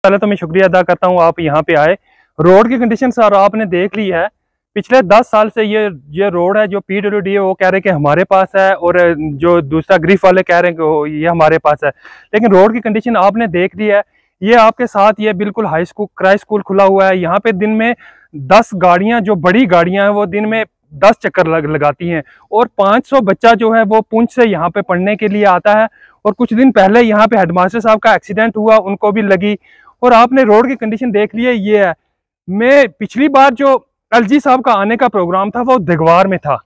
पहले तो मैं शुक्रिया अदा करता हूँ आप यहाँ पे आए। रोड की कंडीशन सर आपने देख ली है। पिछले 10 साल से ये रोड है जो PWD है वो कह रहे हैं कि हमारे पास है, और जो दूसरा ग्रीफ वाले कह रहे हैं कि ये हमारे पास है, लेकिन रोड की कंडीशन आपने देख ली है। ये आपके साथ ये बिल्कुल हाई स्कूल क्राई स्कूल खुला हुआ है। यहाँ पे दिन में 10 गाड़ियाँ, जो बड़ी गाड़ियाँ हैं वो दिन में 10 चक्कर लगाती हैं, और 500 बच्चा जो है वो पुंछ से यहाँ पे पढ़ने के लिए आता है। और कुछ दिन पहले यहाँ पे हेडमास्टर साहब का एक्सीडेंट हुआ, उनको भी लगी। और आपने रोड की कंडीशन देख ली है, ये है। मैं पिछली बार जो LG साहब का आने का प्रोग्राम था वो दगवार में था,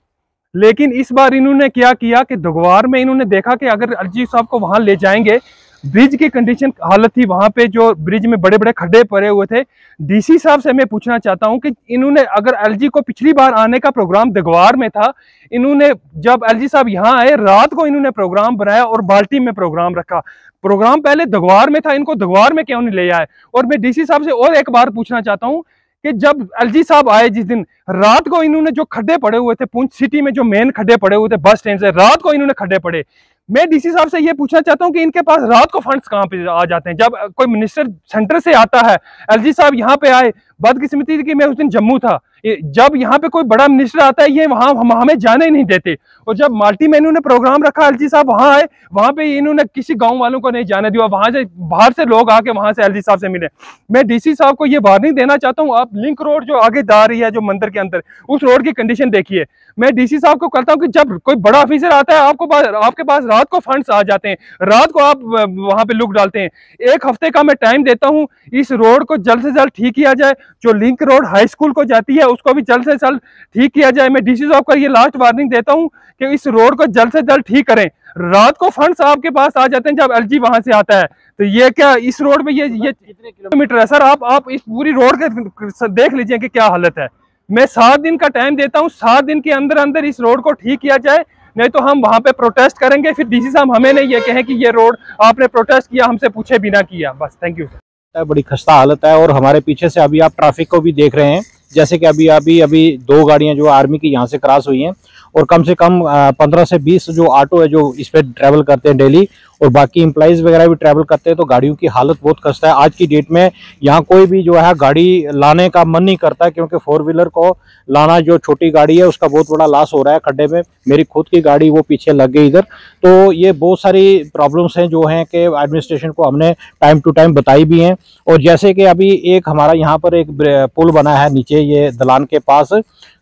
लेकिन इस बार इन्होंने क्या किया कि दगवार में इन्होंने देखा कि अगर LG साहब को वहां ले जाएंगे, ब्रिज की कंडीशन हालत थी वहां पे, जो ब्रिज में बड़े बड़े खड्डे पड़े हुए थे। DC साहब से मैं पूछना चाहता हूं कि इन्होंने अगर LG को पिछली बार आने का प्रोग्राम दगवार में था, इन्होंने जब LG साहब यहाँ आए रात को इन्होंने प्रोग्राम बनाया और बाल्टी में प्रोग्राम रखा। प्रोग्राम पहले दगवार में था, इनको दगवार में क्यों नहीं ले आए? और मैं DC साहब से और एक बार पूछना चाहता हूँ कि जब LG साहब आए जिस दिन, रात को इन्होंने जो खड्डे पड़े हुए थे पुंछ सिटी में, जो मेन खड्डे पड़े हुए थे बस स्टैंड से, रात को इन्होंने खड्डे पड़े। मैं DC साहब से ये पूछना चाहता हूं कि इनके पास रात को फंड्स कहां पे आ जाते हैं? जब कोई मिनिस्टर सेंटर से आता है, LG साहब यहाँ पे आए, बदकिस्मती थी कि मैं उस दिन जम्मू था, जब यहाँ पे कोई बड़ा मिनिस्टर आता है ये वहां हमें जाने ही नहीं देते। और जब माल्टी में इन्होंने प्रोग्राम रखा, LG साहब वहां आए, वहां पे इन्होंने किसी गांव वालों को नहीं जाने दिया, वहां से बाहर से लोग आके वहां से LG साहब से मिले। मैं DC साहब को ये वार्निंग देना चाहता हूँ, आप लिंक रोड जो आगे जा रही है जो मंदिर के अंदर, उस रोड की कंडीशन देखिए। मैं DC साहब को कहता हूँ कि जब कोई बड़ा ऑफिसर आता है आपके पास रात को फंड्स आ जाते हैं, रात को आप वहां पे लुक डालते हैं। 1 हफ्ते का मैं टाइम देता हूँ, इस रोड को जल्द से जल्द ठीक किया जाए। जो लिंक रोड हाई स्कूल को जाती है उसको भी जल्द से जल्द ठीक किया जाए। मैं DC साहब को ये लास्ट वार्निंग देता हूँ कि इस रोड को जल्द से जल्द ठीक करें। रात को फंड्स आपके पास आ जाते हैं जब LG वहां से आता है, तो ये क्या इस रोड में ये कितने किलोमीटर है सर? आप इस पूरी रोड के देख लीजिए कि क्या हालत है। मैं 7 दिन का टाइम देता हूँ, 7 दिन के अंदर अंदर इस रोड को ठीक किया जाए, नहीं तो हम वहां पे प्रोटेस्ट करेंगे। फिर DC साहब हमें नहीं ये कहें कि ये रोड आपने प्रोटेस्ट किया, हमसे पूछे बिना किया। बस, थैंक यू सर। बड़ी खस्ता हालत है। और हमारे पीछे से अभी आप ट्रैफिक को भी देख रहे हैं, जैसे कि अभी 2 गाड़ियां जो आर्मी की यहाँ से क्रॉस हुई हैं, और कम से कम 15 से 20 जो ऑटो है जो इस पे ट्रैवल करते हैं डेली, और बाकी एम्प्लॉइज वगैरह भी ट्रैवल करते हैं। तो गाड़ियों की हालत बहुत खस्ता है। आज की डेट में यहाँ कोई भी जो है गाड़ी लाने का मन नहीं करता, क्योंकि 4 व्हीलर को लाना, जो छोटी गाड़ी है उसका बहुत बड़ा लॉस हो रहा है खड्डे में। मेरी खुद की गाड़ी वो पीछे लग गई इधर। तो ये बहुत सारी प्रॉब्लम्स हैं जो हैं कि एडमिनिस्ट्रेशन को हमने टाइम टू टाइम बताई भी हैं। और जैसे कि अभी एक हमारा यहाँ पर एक पुल बना है नीचे ये दलान के पास,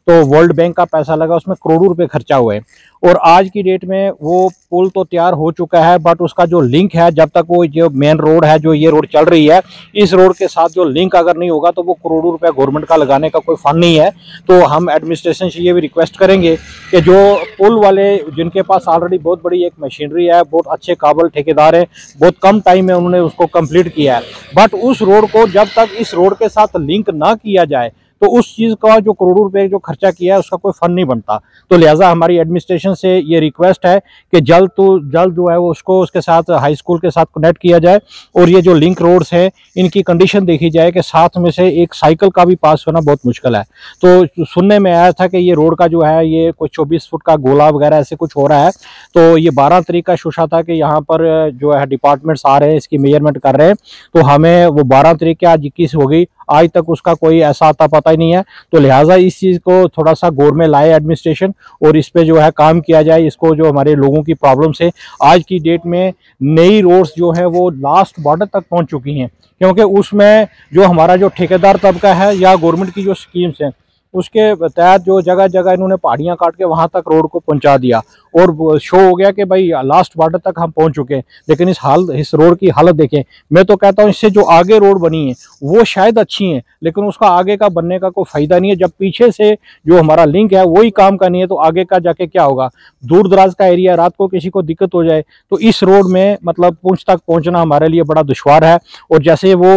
तो वर्ल्ड बैंक का पैसा लगा, उसमें करोड़ों रुपए खर्चा हुए। और आज की डेट में वो पुल तो तैयार हो चुका है, बट उसका जो लिंक है, जब तक वो जो मेन रोड है जो ये रोड चल रही है, इस रोड के साथ जो लिंक अगर नहीं होगा तो वो करोड़ों रुपए गवर्नमेंट का लगाने का कोई फंड नहीं है। तो हम एडमिनिस्ट्रेशन से ये भी रिक्वेस्ट करेंगे कि जो पुल वाले, जिनके पास ऑलरेडी बहुत बड़ी एक मशीनरी है, बहुत अच्छे काबिल ठेकेदार है, बहुत कम टाइम में उन्होंने उसको कंप्लीट किया है, बट उस रोड को जब तक इस रोड के साथ लिंक ना किया जाए तो उस चीज़ का जो करोड़ों रुपए जो खर्चा किया है उसका कोई फंड नहीं बनता। तो लिहाजा हमारी एडमिनिस्ट्रेशन से ये रिक्वेस्ट है कि जल्द तो जल्द जो है वो उसको उसके साथ हाई स्कूल के साथ कनेक्ट किया जाए, और ये जो लिंक रोड्स हैं इनकी कंडीशन देखी जाए कि साथ में से एक साइकिल का भी पास होना बहुत मुश्किल है। तो सुनने में आया था कि ये रोड का जो है ये कोई 24 फुट का गोला वगैरह ऐसे कुछ हो रहा है। तो ये 12 तारीख का सोचा था कि यहाँ पर जो है डिपार्टमेंट्स आ रहे हैं, इसकी मेजरमेंट कर रहे हैं। तो हमें वो 12 तारीख के आज 21 हो गई, आज तक उसका कोई ऐसा आता पता ही नहीं है। तो लिहाजा इस चीज़ को थोड़ा सा गौर में लाए एडमिनिस्ट्रेशन, और इस पे जो है काम किया जाए। इसको जो हमारे लोगों की प्रॉब्लम्स है, आज की डेट में नई रोड्स जो है वो लास्ट बॉर्डर तक पहुंच चुकी हैं, क्योंकि उसमें जो हमारा जो ठेकेदार तबका है या गवर्नमेंट की जो स्कीम्स हैं उसके तहत जो जगह जगह इन्होंने पहाड़ियाँ काट के वहाँ तक रोड को पहुँचा दिया, और शो हो गया कि भाई लास्ट बॉर्डर तक हम पहुँच चुके हैं। लेकिन इस रोड की हालत देखें। मैं तो कहता हूँ इससे जो आगे रोड बनी है वो शायद अच्छी है, लेकिन उसका आगे का बनने का कोई फ़ायदा नहीं है। जब पीछे से जो हमारा लिंक है वही काम का नहीं है, तो आगे का जाके क्या होगा? दूर दराज का एरिया, रात को किसी को दिक्कत हो जाए तो इस रोड में मतलब पुंछ तक पहुँचना हमारे लिए बड़ा दुश्वार है। और जैसे वो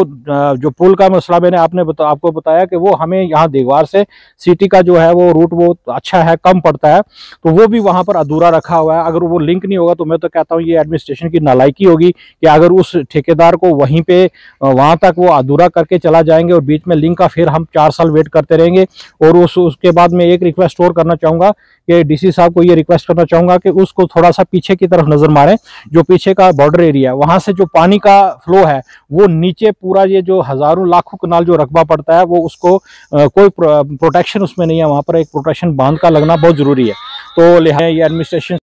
जो पुल का मसला मैंने आपको बताया कि वो हमें यहाँ देगवार से सिटी का जो है वो रूट वो अच्छा है, कम पड़ता है, तो वो भी वहाँ पर अधूरा अधूरा रखा हुआ है। अगर वो लिंक नहीं होगा तो मैं तो कहता हूँ ये एडमिनिस्ट्रेशन की नालायकी होगी कि अगर उस ठेकेदार को वहीं पे वहां तक वो अधूरा करके चला जाएंगे और बीच में लिंक का फिर हम 4 साल वेट करते रहेंगे। और उसके बाद मैं एक रिक्वेस्ट और करना चाहूँगा कि डीसी साहब को ये रिक्वेस्ट करना चाहूँगा कि उसको थोड़ा सा पीछे की तरफ नज़र मारें, जो पीछे का बॉर्डर एरिया है वहाँ से जो पानी का फ्लो है वो नीचे पूरा ये जो हज़ारों लाखों कनाल जो रकबा पड़ता है वो उसको कोई प्रोटेक्शन उसमें नहीं है, वहाँ पर एक प्रोटेक्शन बांध का लगना बहुत ज़रूरी है। तो लिहाजा ये एडमिनिस्ट्रेशन